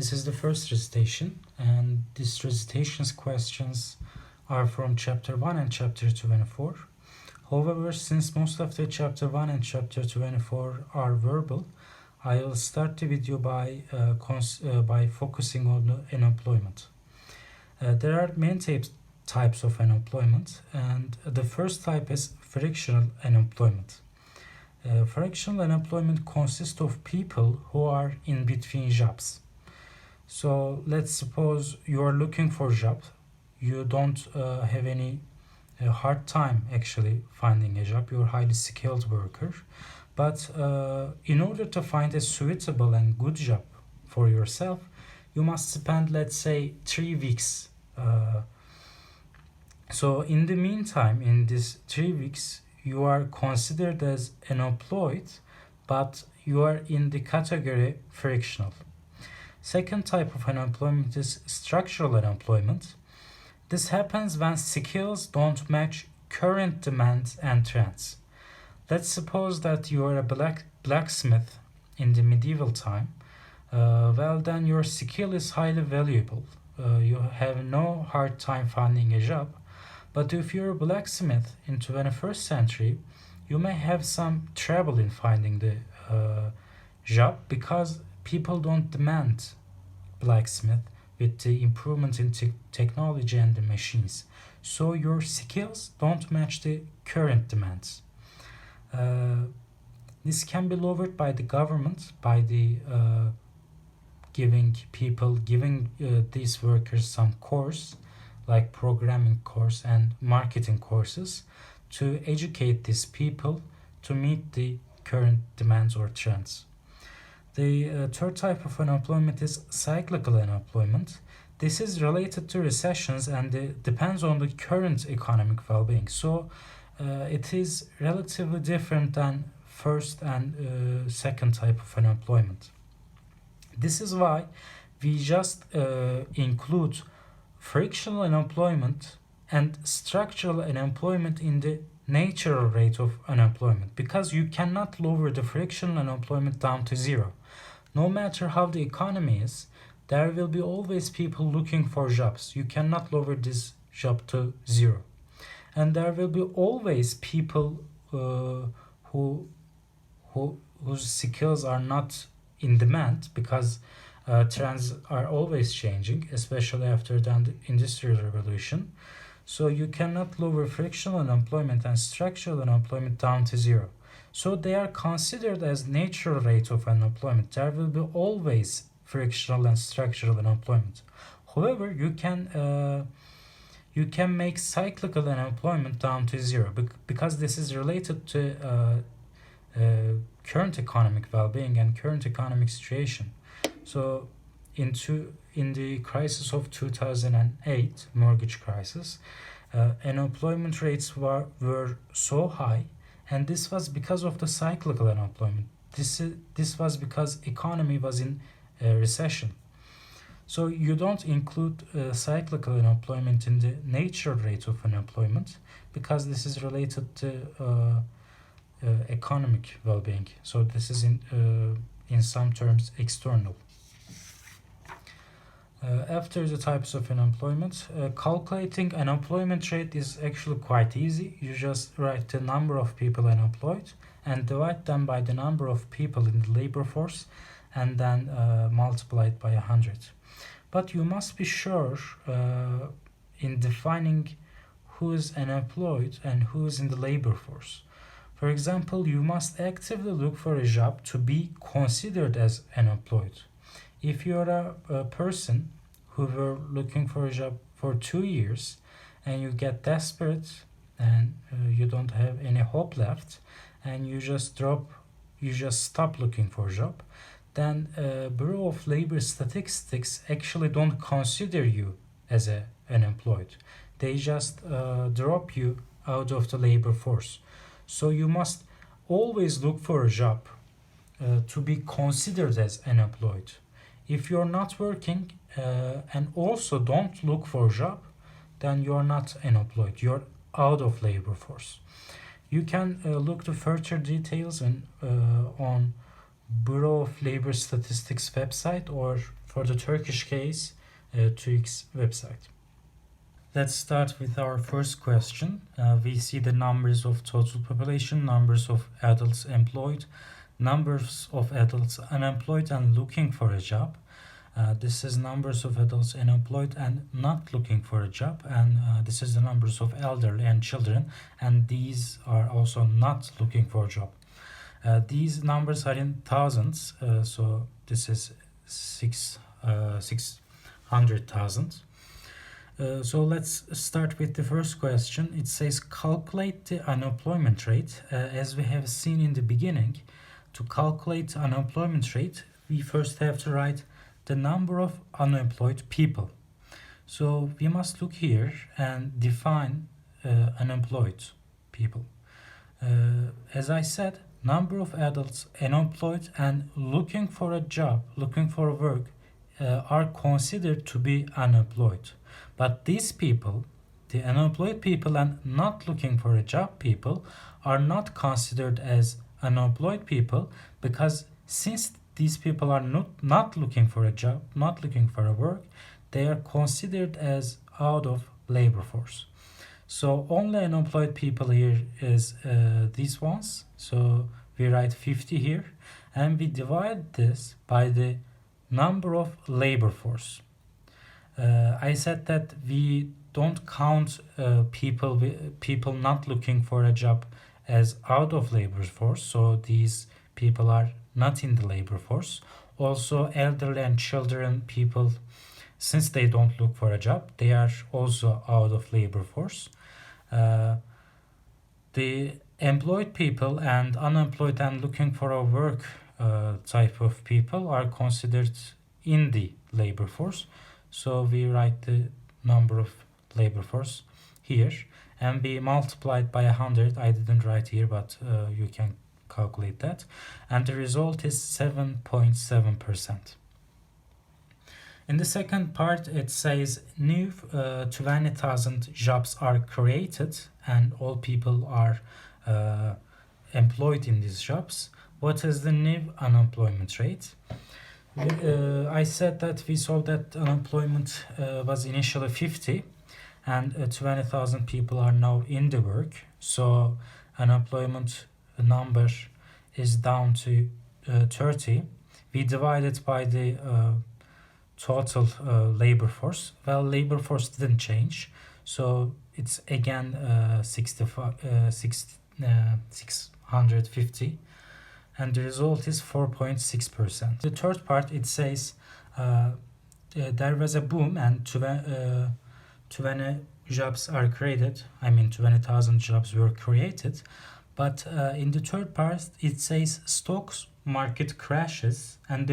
This is the first recitation, and this recitation's questions are from Chapter 1 and Chapter 24. However, since most of the Chapter 1 and Chapter 24 are verbal, I will start the video by focusing on the unemployment. There are many types of unemployment, and the first type is frictional unemployment. Frictional unemployment consists of people who are in between jobs. So let's suppose you are looking for a job. You don't have any hard time actually finding a job. You're a highly skilled worker. But in order to find a suitable and good job for yourself, you must spend, let's say, 3 weeks. So in the meantime, in these 3 weeks, you are considered as unemployed, but you are in the category frictional. Second type of unemployment is structural unemployment. This happens when skills don't match current demands and trends. Let's suppose that you are a blacksmith in the medieval time. Well, then your skill is highly valuable. You have no hard time finding a job. But if you're a blacksmith in 21st century, you may have some trouble in finding the job because people don't demand blacksmith with the improvement in technology and the machines. So your skills don't match the current demands. This can be lowered by the government, by the giving these workers some course, like programming course and marketing courses, to educate these people to meet the current demands or trends. The third type of unemployment is cyclical unemployment. This is related to recessions and depends on the current economic well-being. So it is relatively different than first and second type of unemployment. This is why we just include frictional unemployment and structural unemployment in the natural rate of unemployment, because you cannot lower the frictional unemployment down to zero. No matter how the economy is, there will be always people looking for jobs. You cannot lower this job to zero. And there will be always people whose skills are not in demand, because trends are always changing, especially after the Industrial Revolution. So you cannot lower frictional unemployment and structural unemployment down to zero. So they are considered as natural rate of unemployment. There will be always frictional and structural unemployment. However, you can make cyclical unemployment down to zero because this is related to current economic well-being and current economic situation. So in the crisis of 2008, mortgage crisis, unemployment rates were so high, and this was because of the cyclical unemployment. This was because economy was in a recession. So you don't include cyclical unemployment in the natural rate of unemployment because this is related to economic well-being. So this is in some terms external. After the types of unemployment, calculating unemployment rate is actually quite easy. You just write the number of people unemployed and divide them by the number of people in the labor force and then multiply it by 100. But you must be sure in defining who is unemployed and who is in the labor force. For example, you must actively look for a job to be considered as unemployed. If you're a person who were looking for a job for 2 years and you get desperate and you don't have any hope left and you just stop looking for a job, then Bureau of Labor Statistics actually don't consider you as unemployed. They just drop you out of the labor force. So you must always look for a job to be considered as unemployed. If you're not working and also don't look for a job, then you're not unemployed. You're out of labor force. You can look to further details on Bureau of Labor Statistics website or for the Turkish case, TÜİK's website. Let's start with our first question. We see the numbers of total population, numbers of adults employed, numbers of adults unemployed and looking for a job. This is numbers of adults unemployed and not looking for a job, and this is the numbers of elderly and children, and these are also not looking for a job. These numbers are in thousands, so this is 600,000. So let's start with the first question. It says calculate the unemployment rate. As we have seen in the beginning, to calculate unemployment rate, we first have to write the number of unemployed people. So we must look here and define unemployed people. As I said, number of adults unemployed and looking for a job, looking for work, are considered to be unemployed. But these people, the unemployed people and not looking for a job people, are not considered as unemployed people, because since these people are not looking for a job, not looking for a work, they are considered as out of labor force. So only unemployed people here is these ones. So we write 50 here, and we divide this by the number of labor force. I said that we don't count people not looking for a job as out of labor force, so these people are not in the labor force. Also, elderly and children people, since they don't look for a job, they are also out of labor force. The employed people and unemployed and looking for a work type of people are considered in the labor force. So we write the number of labor force here and we multiplied by 100. I didn't write here, but you can calculate that. And the result is 7.7%. In the second part, it says new 20,000 jobs are created and all people are employed in these jobs. What is the new unemployment rate? I said that we saw that unemployment was initially 50 and 20,000 people are now in the work. So unemployment number is down to 30. We divide it by the total labor force. Well, labor force didn't change. So it's again 650. And the result is 4.6%. The third part, it says there was a boom and 20 jobs are created. 20,000 jobs were created. But in the third part, it says stocks market crashes and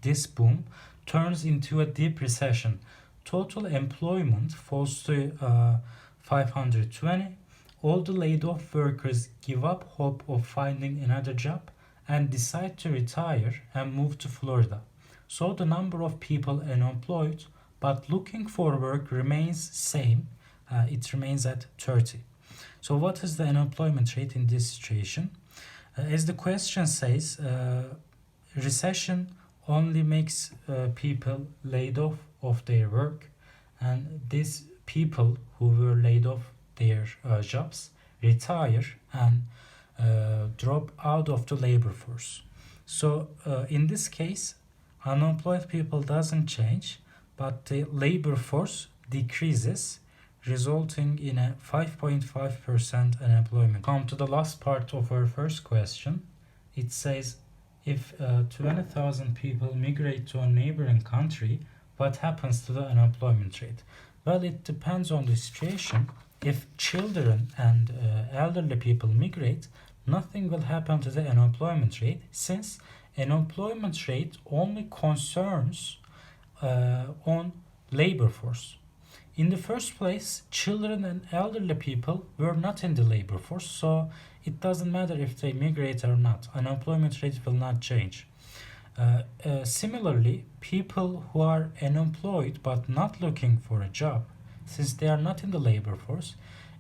this boom turns into a deep recession. Total employment falls to 520. All the laid off workers give up hope of finding another job and decide to retire and move to Florida. So the number of people unemployed but looking for work remains same. It remains at 30. So what is the unemployment rate in this situation? As the question says, recession only makes people laid off of their work, and these people who were laid off their jobs retire and drop out of the labor force. So in this case, unemployed people doesn't change, but the labor force decreases, resulting in a 5.5% unemployment. Come to the last part of our first question. It says, if 20,000 people migrate to a neighboring country, what happens to the unemployment rate? Well, it depends on the situation. If children and elderly people migrate, nothing will happen to the unemployment rate, since unemployment rate only concerns on labor force. In the first place, children and elderly people were not in the labor force, so it doesn't matter if they migrate or not. Unemployment rate will not change. Similarly, people who are unemployed but not looking for a job, since they are not in the labor force,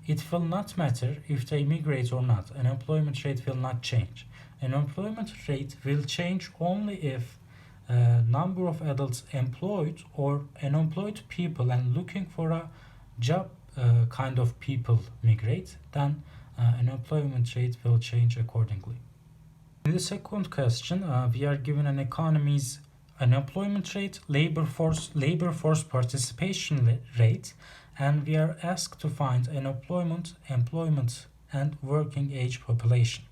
it will not matter if they migrate or not. Unemployment rate will not change. Unemployment rate will change only if number of adults employed or unemployed people and looking for a job kind of people migrate, then unemployment rate will change accordingly. In the second question, we are given an economy's unemployment rate, labor force participation rate, and we are asked to find unemployment, employment, and working age population.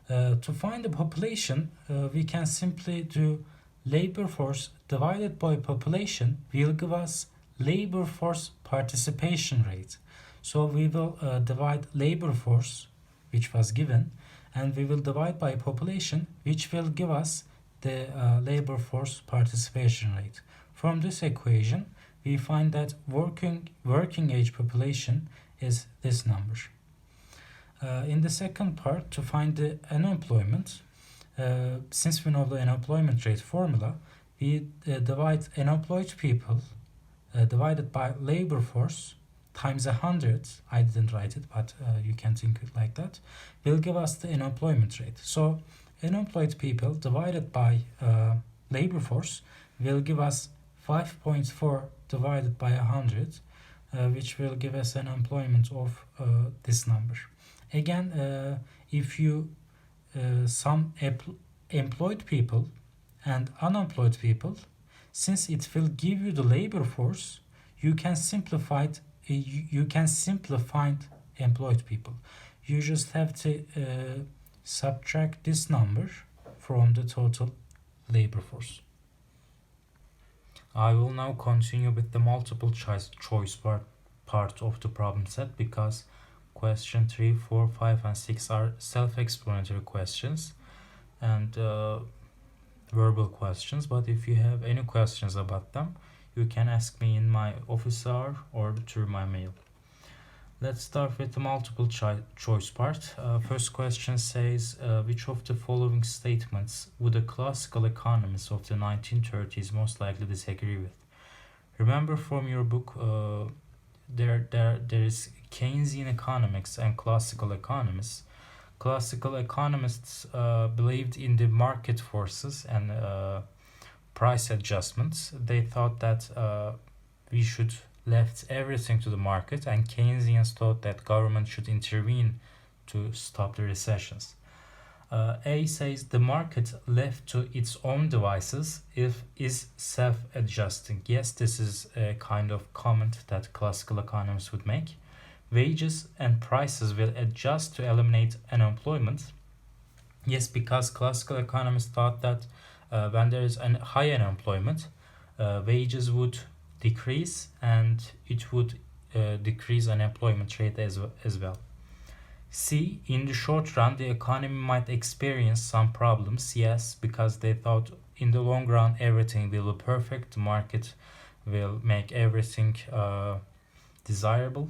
To find the population, we can simply do labor force divided by population will give us labor force participation rate. So we will divide labor force, which was given, and we will divide by population, which will give us the labor force participation rate. From this equation, we find that working age population is this number. In the second part, to find the unemployment, since we know the unemployment rate formula, we divide unemployed people divided by labor force times 100, I didn't write it, but you can think it like that, will give us the unemployment rate. So unemployed people divided by labor force will give us 5.4 divided by 100, which will give us an employment of this number. Again, if you sum employed people and unemployed people, since it will give you the labor force, you can simplify employed people. You just have to subtract this number from the total labor force. I will now continue with the multiple choice part of the problem set, because question 3, 4, 5, and 6 are self-explanatory questions and verbal questions. But if you have any questions about them, you can ask me in my office hour or through my mail. Let's start with the multiple choice part. First question says, which of the following statements would a classical economist of the 1930s most likely disagree with? Remember from your book, there is Keynesian economics and classical economists. Classical economists believed in the market forces and price adjustments. They thought that we should left everything to the market, and Keynesians thought that government should intervene to stop the recessions. A says the market left to its own devices is self-adjusting. Yes, this is a kind of comment that classical economists would make. Wages and prices will adjust to eliminate unemployment. Yes, because classical economists thought that when there is a high unemployment, wages would decrease and it would decrease unemployment rate as well. C, in the short run, the economy might experience some problems. Yes, because they thought in the long run everything will be perfect. The market will make everything desirable.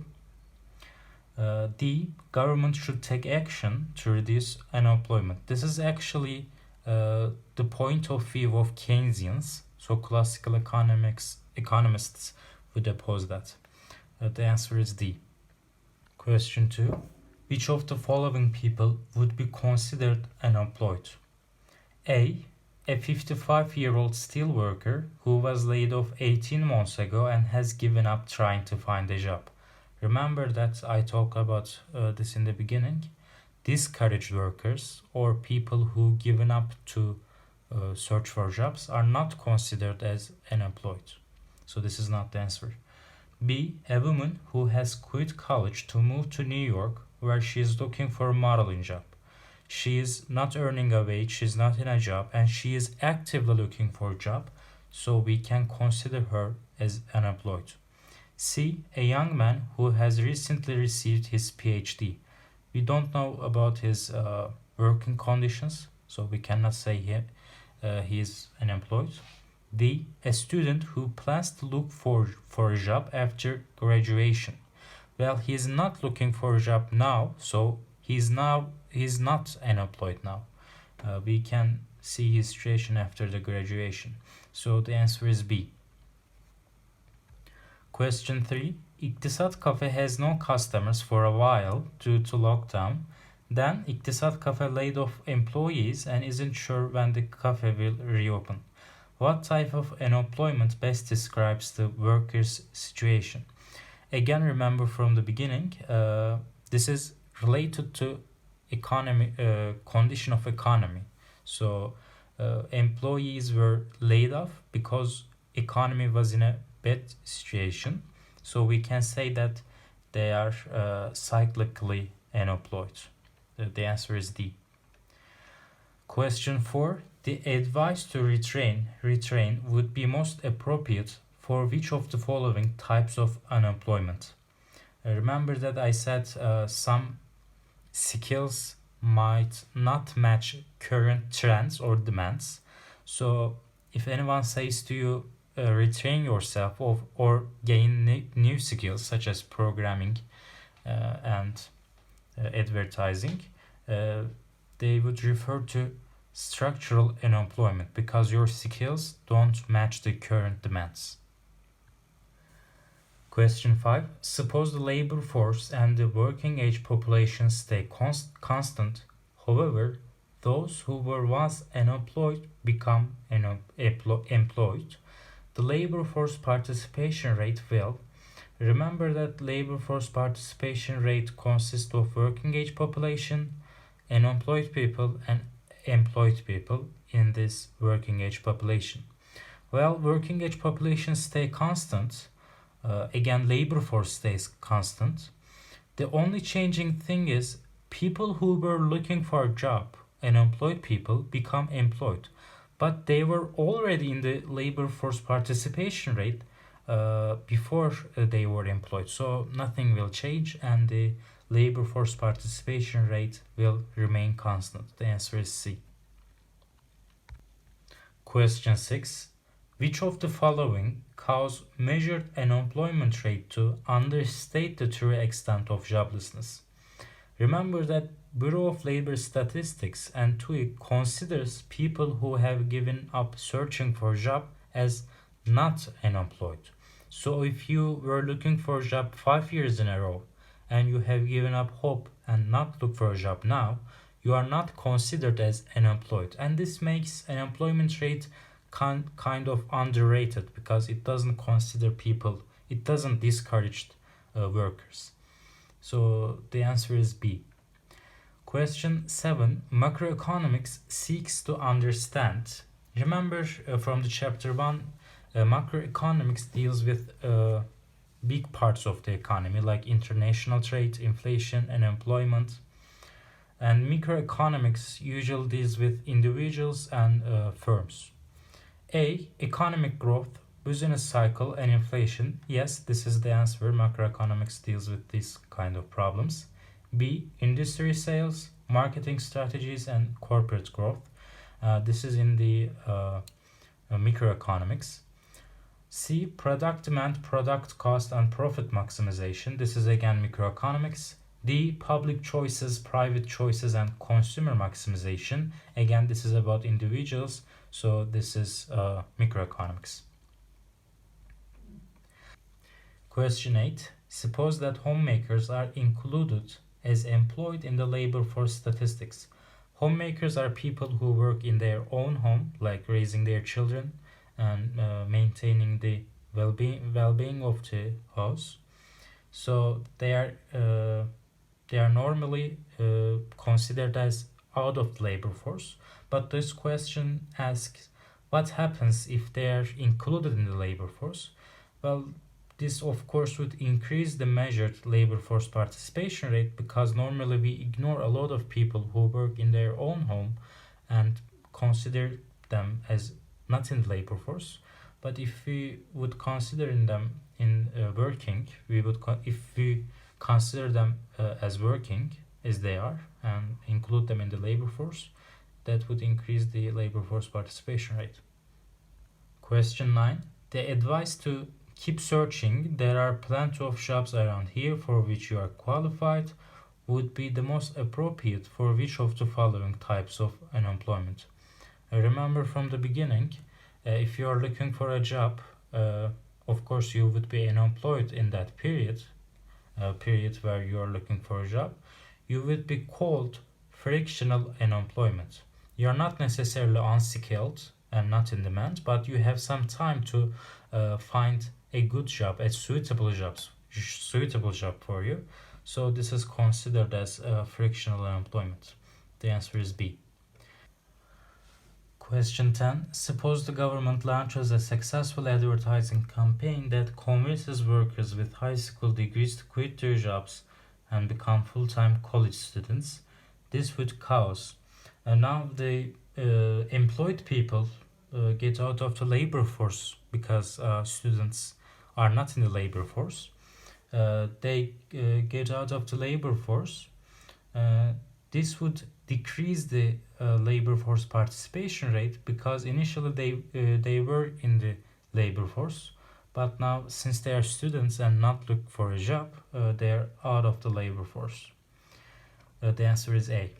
D, government should take action to reduce unemployment. This is actually the point of view of Keynesians. So classical economists would oppose that. The answer is D. Question 2. Which of the following people would be considered unemployed? A 55-year-old steel worker who was laid off 18 months ago and has given up trying to find a job. Remember that I talked about this in the beginning. Discouraged workers or people who given up to search for jobs are not considered as unemployed. So this is not the answer. B, a woman who has quit college to move to New York where she is looking for a modeling job. She is not earning a wage, she is not in a job, and she is actively looking for a job, so we can consider her as unemployed. C, a young man who has recently received his PhD. We don't know about his working conditions, so we cannot say he is unemployed. D, a student who plans to look for a job after graduation. Well, he is not looking for a job now, so he's not unemployed now. We can see his situation after the graduation. So the answer is B. Question 3. İktisat Cafe has no customers for a while due to lockdown. Then İktisat Cafe laid off employees and isn't sure when the cafe will reopen. What type of unemployment best describes the worker's situation? Again, remember from the beginning, this is related to economy, condition of economy. So employees were laid off because economy was in a bad situation. So we can say that they are cyclically unemployed. The answer is D. Question 4. The advice to retrain would be most appropriate for which of the following types of unemployment? Remember that I said some skills might not match current trends or demands. So if anyone says to you, retrain yourself or gain new skills such as programming and advertising, they would refer to structural unemployment because your skills don't match the current demands. Question 5. Suppose the labor force and the working age population stay constant. However, those who were once unemployed become employed. The labor force participation rate will. Remember that labor force participation rate consists of working age population, unemployed people, and employed people in this working age population. Well, working age population stay constant. Again, labor force stays constant. The only changing thing is people who were looking for a job, unemployed people, become employed. But they were already in the labor force participation rate before they were employed. So nothing will change and the labor force participation rate will remain constant. The answer is C. Question 6. Which of the following cause measured unemployment rate to understate the true extent of joblessness? Remember that Bureau of Labor Statistics and TUI considers people who have given up searching for a job as not unemployed. So if you were looking for a job 5 years in a row and you have given up hope and not look for a job now, you are not considered as unemployed. And this makes unemployment rate kind of underrated because it doesn't consider people, it doesn't discourage workers. So the answer is B. Question 7. Macroeconomics seeks to understand. Remember from the chapter 1, macroeconomics deals with big parts of the economy like international trade, inflation, and employment. And microeconomics usually deals with individuals and firms. A. Economic growth, business cycle, and inflation. Yes, this is the answer. Macroeconomics deals with these kind of problems. B. Industry sales, marketing strategies, and corporate growth. This is in the microeconomics. C. Product demand, product cost, and profit maximization. This is again microeconomics. D. Public choices, private choices, and consumer maximization. Again, this is about individuals. So this is microeconomics. Question 8. Suppose that homemakers are included as employed in the labor force statistics. Homemakers are people who work in their own home, like raising their children and maintaining the well-being of the house. So they are normally considered as out of the labor force. But this question asks, what happens if they are included in the labor force? Well, this of course would increase the measured labor force participation rate because normally we ignore a lot of people who work in their own home and consider them as not in the labor force. But if we would consider them in working, if we consider them as working as they are and include them in the labor force, that would increase the labor force participation rate. Question 9. The advice to keep searching, there are plenty of jobs around here for which you are qualified, would be the most appropriate for which of the following types of unemployment? Remember from the beginning, if you are looking for a job, of course you would be unemployed in that period where you are looking for a job. You would be called frictional unemployment. You are not necessarily unskilled and not in demand, but you have some time to find a good job, a suitable job for you. So this is considered as frictional unemployment. The answer is B. Question 10. Suppose the government launches a successful advertising campaign that convinces workers with high school degrees to quit their jobs and become full-time college students. This would cause now the employed people get out of the labor force because students are not in the labor force. They get out of the labor force. This would decrease the labor force participation rate because initially they were in the labor force, but now since they are students and not look for a job, they are out of the labor force. The answer is A.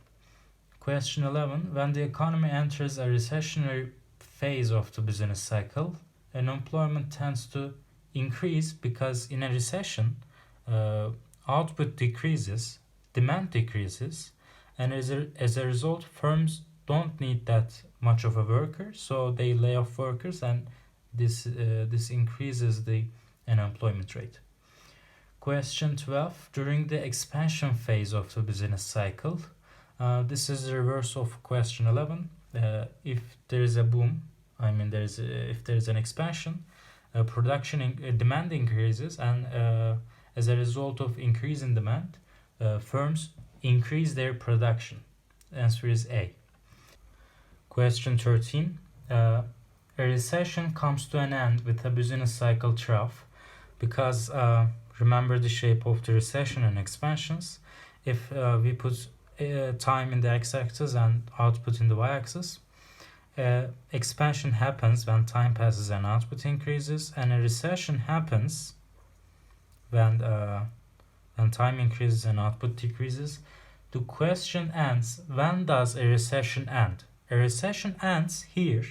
Question 11. When the economy enters a recessionary phase of the business cycle, unemployment tends to increase because in a recession, output decreases, demand decreases, and as a result, firms don't need that much of a worker, so they lay off workers, and this increases the unemployment rate. Question 12. During the expansion phase of the business cycle, this is the reverse of question 11. If there is a boom, if there is an expansion, demand increases, and as a result of increase in demand, firms increase their production. The answer is A. Question 13. A recession comes to an end with a business cycle trough because remember the shape of the recession and expansions. If we put time in the x-axis and output in the y-axis, expansion happens when time passes and output increases, and a recession happens when time increases and output decreases. The question ends, when does a recession end? A recession ends here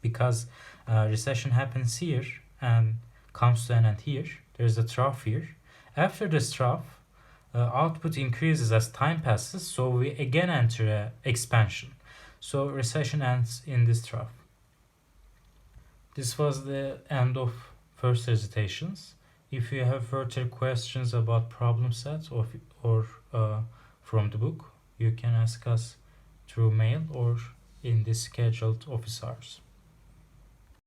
because recession happens here and comes to an end here. There's a trough here. After this trough, output increases as time passes, so we again enter an expansion. So recession ends in this trough. This was the end of first recitations. If you have further questions about problem sets or from the book, you can ask us through mail or in the scheduled office hours.